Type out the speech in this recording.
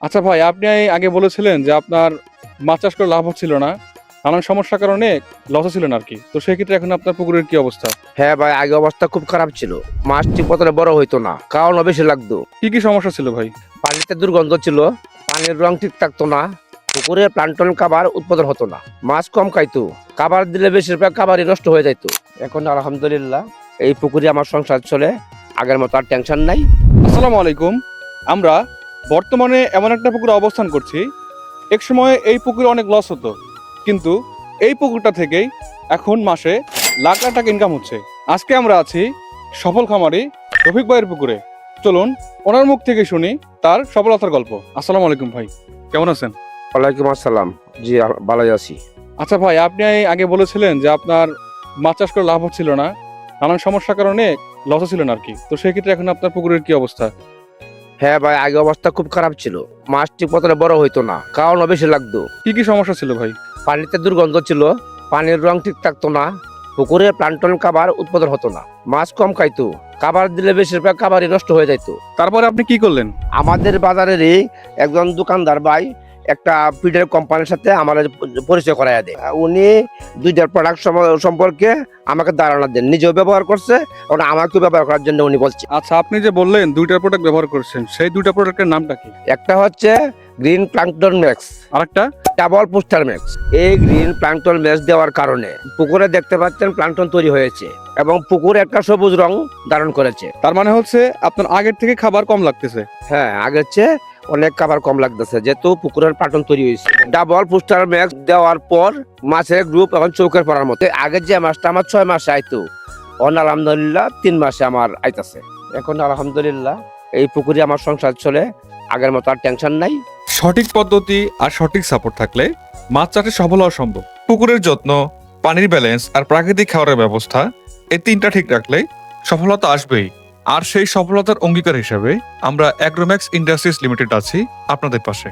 আচ্ছা ভাই, আপনি আগে বলেছিলেন যে আপনার মাছ চাষ করে লাভ হচ্ছিল না, নানান সমস্যার কারণে লসে ছিলেন আর কি। তো সেই ক্ষেত্রে এখন আপনার পুকুরের কি অবস্থা? হ্যাঁ ভাই, আগে অবস্থা খুব খারাপ ছিল। মাছ ঠিক মতো বড় হইতো না, খাওয়ানো বেশি লাগতো। কি কি সমস্যা ছিল ভাই? পানিতে দুর্গন্ধ ছিল, পানির রং ঠিক থাকতো না, পুকুরে প্লান্টন খাবার উৎপাদন হতো না, মাছ কম খাইতো, খাবার দিলে বেশিরভাগ খাবারই নষ্ট হয়ে যাইতো। এখন আলহামদুলিল্লাহ এই পুকুরে আমার সংসার চলে, আগের মতো আর টেনশন নাই। আসসালামু আলাইকুম। আমরা বর্তমানে এমন একটা পুকুরে অবস্থান করছি, এক সময় এই পুকুরে অনেক লস হতো, কিন্তু এই পুকুরটা থেকেই এখন মাসে লাখ লাখ টাকা ইনকাম হচ্ছে। আজকে আমরা আছি সফল খামারি রফিক ভাইয়ের পুকুরে। চলুন ওনার মুখ থেকে শুনি তার সফলতার গল্প। আসসালামু আলাইকুম ভাই, কেমন আছেন? ওয়ালাইকুম আসসালাম। জি ভালোই আছি। আচ্ছা ভাই, আপনি আগে বলেছিলেন যে আপনার মাছ চাষ করে লাভ হচ্ছিল না, নানান সমস্যার কারণে লসে ছিলেন আর কি। তো সেই ক্ষেত্রে এখন আপনার পুকুরের কি অবস্থা? হ্যাঁ ভাই, আগে অবস্থা খুব খারাপ ছিল। মাছ ঠিক মতো বড় হইতো না, খাওয়ানো বেশি লাগতো। কি কি সমস্যা ছিল ভাই? পানিতে দুর্গন্ধ ছিল, পানির রং ঠিক থাকতো না, পুকুরে প্লান্টন খাবার উৎপাদন হতো না, মাছ কম খাইতো, খাবার দিলে বেশিরভাগ খাবারই নষ্ট হয়ে যাইতো। তারপরে আপনি কি করলেন? আমাদের বাজারেরই একজন দোকানদার ভাই একটা ফিডের কোম্পানির সাথে আমার পরিচয় করাইয়া দেয়। উনি দুইটার প্রোডাক্ট সম্পর্কে আমাকে ধারণা দেন, নিজেও ব্যবহার করছে, ওটা আমাকেও ব্যবহার করার জন্য উনি বলছে। আচ্ছা, আপনি যে বললেন দুইটা প্রোডাক্ট ব্যবহার করছেন, সেই দুইটা প্রোডাক্টের নামটা কি? একটা হচ্ছে গ্রিন প্লাঙ্কটন ম্যাক্স, আরেকটা? Double booster max. এই গ্রিন প্লাঙ্কটন ম্যাক্স দেওয়ার কারণে পুকুরে দেখতে পাচ্ছেন প্লাঙ্কটন তৈরি হয়েছে এবং পুকুরে একটা সবুজ রং ধারণ করেছে। তার মানে হচ্ছে আপনার আগের থেকে খাবার কম লাগতেছে। হ্যাঁ, আগের চেয়ে অনেক খাবার কম লাগতেছে, যেহেতু পুকুরের প্লাঙ্কটন তৈরি হয়েছে। ডাবল পুস্টার ম্যাক্স দেওয়ার পর মাছের গ্রুপ এখন চৌকের পড়ার মতো। আগের যে মাছটা আমার 6 মাসে আইতো, আলহামদুলিল্লাহ 3 মাসে আমার আইতাছে। এখন আলহামদুলিল্লাহ এই পুকুরে আমার সংসার চলে, আগের মতো আর টেনশন নাই। সঠিক পদ্ধতি আর সঠিক সাপোর্ট থাকলে মাছ চাষে সফল হওয়া সম্ভব। পুকুরের যত্ন, পানির ব্যালেন্স আর প্রাকৃতিক খাবারের ব্যবস্থা, এই তিনটা ঠিক রাখলে সফলতা আসবেই। আর সেই সফলতার অঙ্গীকার হিসেবে আমরা অ্যাগ্রোম্যাক্স ইন্ডাস্ট্রিজ লিমিটেড আছি আপনাদের পাশে।